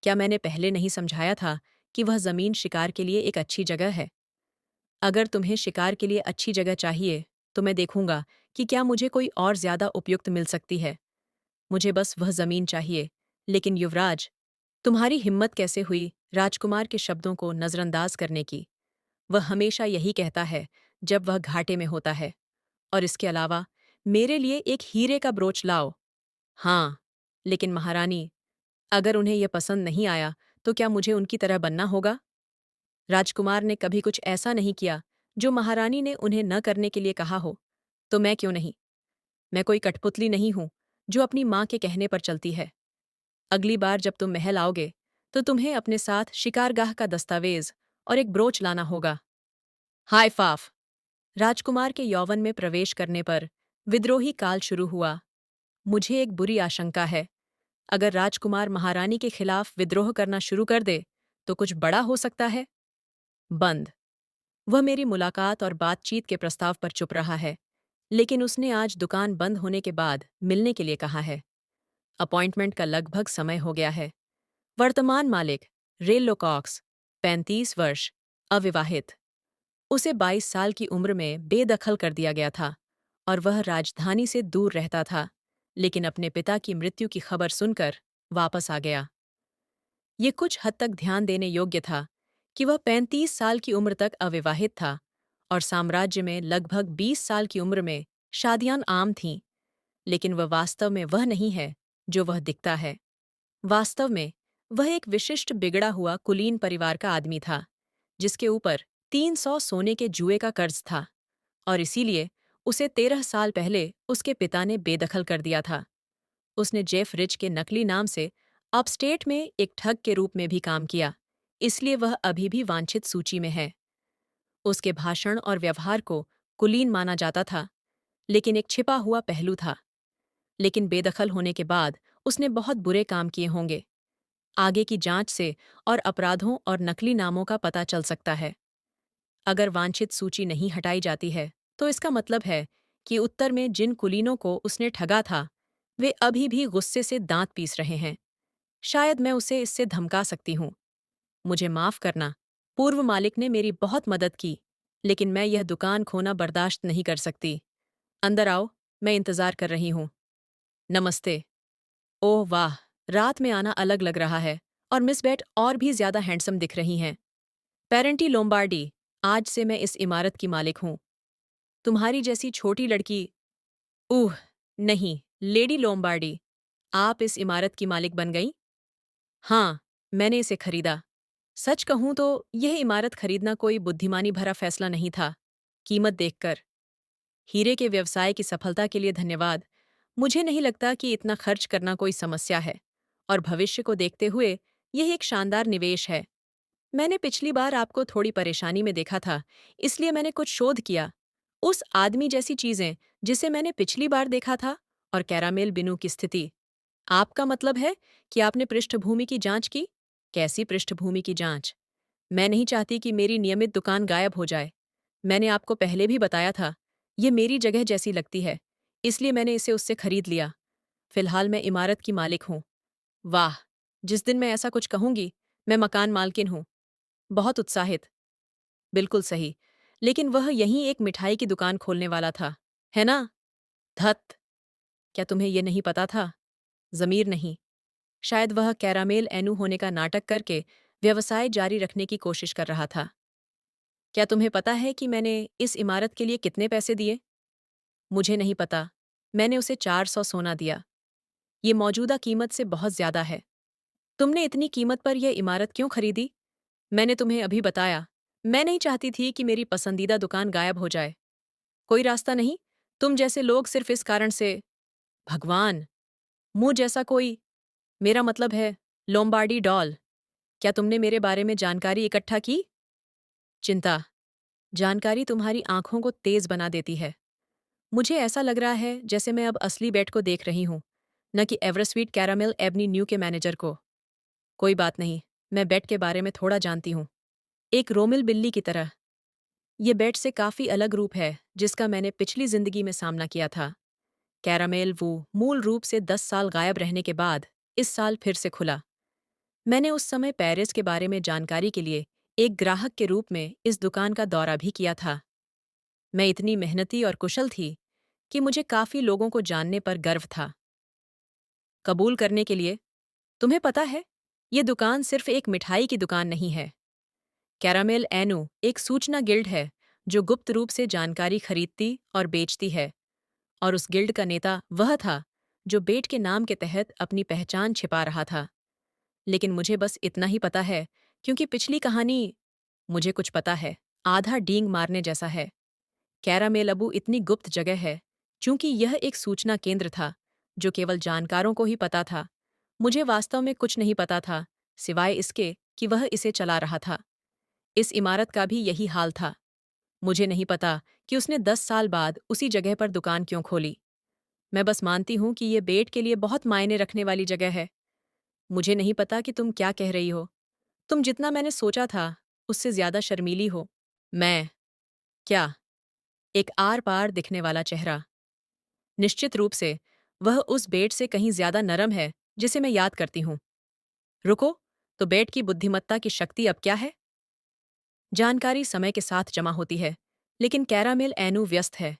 क्या मैंने पहले नहीं समझाया था कि वह जमीन शिकार के लिए एक अच्छी जगह है? अगर तुम्हें शिकार के लिए अच्छी जगह चाहिए, तो मैं देखूंगा कि क्या मुझे कोई और ज्यादा उपयुक्त मिल सकती है। मुझे बस वह जमीन चाहिए। लेकिन युवराज, तुम्हारी हिम्मत कैसे हुई राजकुमार के शब्दों को नजरअंदाज करने की? वह हमेशा यही कहता है जब वह घाटे में होता है। और इसके अलावा मेरे लिए एक हीरे का ब्रोच लाओ। हाँ, लेकिन महारानी, अगर उन्हें यह पसंद नहीं आया, तो क्या मुझे उनकी तरह बनना होगा? राजकुमार ने कभी कुछ ऐसा नहीं किया जो महारानी ने उन्हें न करने के लिए कहा हो। तो मैं क्यों नहीं? मैं कोई कठपुतली नहीं हूं जो अपनी माँ के कहने पर चलती है। अगली बार जब तुम महल आओगे, तो तुम्हें अपने साथ शिकारगाह का दस्तावेज और एक ब्रोच लाना होगा। हाय फाफ! राजकुमार के यौवन में प्रवेश करने पर विद्रोही काल शुरू हुआ। मुझे एक बुरी आशंका है। अगर राजकुमार महारानी के खिलाफ विद्रोह करना शुरू कर दे, तो कुछ बड़ा हो सकता है। बंद। वह मेरी मुलाकात और बातचीत के प्रस्ताव पर चुप रहा है, लेकिन उसने आज दुकान बंद होने के बाद मिलने के लिए कहा है। अपॉइंटमेंट का लगभग समय हो गया है। वर्तमान मालिक रेल्लो कॉक्स, 35 वर्ष, अविवाहित। उसे 22 साल की उम्र में बेदखल कर दिया गया था और वह राजधानी से दूर रहता था, लेकिन अपने पिता की मृत्यु की खबर सुनकर वापस आ गया। ये कुछ हद तक ध्यान देने योग्य था कि वह 35 साल की उम्र तक अविवाहित था और साम्राज्य में लगभग 20 साल की उम्र में शादियां आम थीं, लेकिन वह वास्तव में वह नहीं है जो वह दिखता है। वास्तव में वह एक विशिष्ट बिगड़ा हुआ कुलीन परिवार का आदमी था, जिसके ऊपर 300 सोने के जुए का कर्ज था, और इसीलिए उसे 13 साल पहले उसके पिता ने बेदखल कर दिया था। उसने जेफ रिच के नकली नाम से अपस्टेट में एक ठग के रूप में भी काम किया, इसलिए वह अभी भी वांछित सूची में है। उसके भाषण और व्यवहार को कुलीन माना जाता था, लेकिन एक छिपा हुआ पहलू था। लेकिन बेदखल होने के बाद उसने बहुत बुरे काम किए होंगे। आगे की जांच से और अपराधों और नकली नामों का पता चल सकता है। अगर वांछित सूची नहीं हटाई जाती है, तो इसका मतलब है कि उत्तर में जिन कुलीनों को उसने ठगा था, वे अभी भी गुस्से से दांत पीस रहे हैं। शायद मैं उसे इससे धमका सकती हूँ। मुझे माफ करना, पूर्व मालिक ने मेरी बहुत मदद की, लेकिन मैं यह दुकान खोना बर्दाश्त नहीं कर सकती। अंदर आओ, मैं इंतजार कर रही हूँ। नमस्ते। ओह वाह, रात में आना अलग लग रहा है, और मिस बेट और भी ज्यादा हैंडसम दिख रही हैं। पेरेंटी लोम्बार्डी, आज से मैं इस इमारत की मालिक हूँ। तुम्हारी जैसी छोटी लड़की। उह, नहीं, लेडी लोम्बार्डी, आप इस इमारत की मालिक बन गई? हाँ, मैंने इसे खरीदा। सच कहूं तो यह इमारत खरीदना कोई बुद्धिमानी भरा फैसला नहीं था। कीमत देखकर। हीरे के व्यवसाय की सफलता के लिए धन्यवाद। मुझे नहीं लगता कि इतना खर्च करना कोई समस्या है, और भविष्य को देखते हुए यह एक शानदार निवेश है। मैंने पिछली बार आपको थोड़ी परेशानी में देखा था, इसलिए मैंने कुछ शोध किया। उस आदमी जैसी चीजें जिसे मैंने पिछली बार देखा था, और कैरामेल बिनू की स्थिति। आपका मतलब है कि आपने पृष्ठभूमि की जांच की? कैसी पृष्ठभूमि की जांच? मैं नहीं चाहती कि मेरी नियमित दुकान गायब हो जाए। मैंने आपको पहले भी बताया था, ये मेरी जगह जैसी लगती है, इसलिए मैंने इसे उससे खरीद लिया। फिलहाल मैं इमारत की मालिक हूँ। वाह! जिस दिन मैं ऐसा कुछ कहूंगी, मैं मकान मालकिन हूँ। बहुत उत्साहित। बिल्कुल सही। लेकिन वह यहीं एक मिठाई की दुकान खोलने वाला था, है ना? धत! क्या तुम्हें ये नहीं पता था? ज़मीर नहीं। शायद वह कैरामेल एनू होने का नाटक करके व्यवसाय जारी रखने की कोशिश कर रहा था। क्या तुम्हें पता है कि मैंने इस इमारत के लिए कितने पैसे दिए? मुझे नहीं पता। मैंने उसे 400 सोना दिया। ये मौजूदा कीमत से बहुत ज्यादा है। तुमने इतनी कीमत पर यह इमारत क्यों खरीदी? मैंने तुम्हें अभी बताया। मैं नहीं चाहती थी कि मेरी पसंदीदा दुकान गायब हो जाए। कोई रास्ता नहीं? तुम जैसे लोग सिर्फ इस कारण से। भगवान! मुझ जैसा कोई। मेरा मतलब है, लोम्बार्डी डॉल। क्या तुमने मेरे बारे में जानकारी इकट्ठा की? चिंता। जानकारी तुम्हारी आंखों को तेज बना देती है। मुझे ऐसा लग रहा है जैसे मैं अब असली बेट को देख रही हूँ, न कि एवरस्वीट कैरामेल एवनी न्यू के मैनेजर को। कोई बात नहीं, मैं बेट के बारे में थोड़ा जानती हूँ। एक रोमिल बिल्ली की तरह। ये बेट से काफी अलग रूप है जिसका मैंने पिछली जिंदगी में सामना किया था। कैरामेल वो मूल रूप से 10 साल गायब रहने के बाद इस साल फिर से खुला। मैंने उस समय पेरिस के बारे में जानकारी के लिए एक ग्राहक के रूप में इस दुकान का दौरा भी किया था। मैं इतनी मेहनती और कुशल थी कि मुझे काफ़ी लोगों को जानने पर गर्व था। कबूल करने के लिए, तुम्हें पता है, ये दुकान सिर्फ एक मिठाई की दुकान नहीं है। कैरामेल एनू एक सूचना गिल्ड है जो गुप्त रूप से जानकारी खरीदती और बेचती है, और उस गिल्ड का नेता वह था जो बेट के नाम के तहत अपनी पहचान छिपा रहा था। लेकिन मुझे बस इतना ही पता है, क्योंकि पिछली कहानी, मुझे कुछ पता है, आधा डींग मारने जैसा है। कैरामेल अबू इतनी गुप्त जगह है चूंकि यह एक सूचना केंद्र था जो केवल जानकारों को ही पता था। मुझे वास्तव में कुछ नहीं पता था, सिवाय इसके कि वह इसे चला रहा था। इस इमारत का भी यही हाल था। मुझे नहीं पता कि उसने 10 साल बाद उसी जगह पर दुकान क्यों खोली। मैं बस मानती हूं कि ये बेट के लिए बहुत मायने रखने वाली जगह है। मुझे नहीं पता कि तुम क्या कह रही हो। तुम जितना मैंने सोचा था उससे ज्यादा शर्मीली हो। मैं, क्या? एक आर पार दिखने वाला चेहरा। निश्चित रूप से वह उस बेट से कहीं ज्यादा नरम है जिसे मैं याद करती हूँ। रुको, तो बेट की बुद्धिमत्ता की शक्ति अब क्या है? जानकारी समय के साथ जमा होती है, लेकिन कैरामेल एनू व्यस्त है,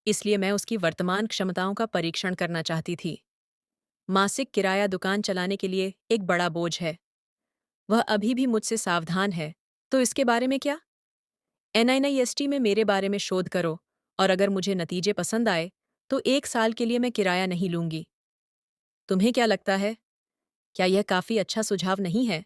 इसलिए मैं उसकी वर्तमान क्षमताओं का परीक्षण करना चाहती थी। मासिक किराया दुकान चलाने के लिए एक बड़ा बोझ है। वह अभी भी मुझसे सावधान है, तो इसके बारे में क्या? NINIST में मेरे बारे में शोध करो, और अगर मुझे नतीजे पसंद आए, तो 1 साल के लिए मैं किराया नहीं लूंगी। तुम्हें क्या लगता है? क्या यह काफी अच्छा सुझाव नहीं है?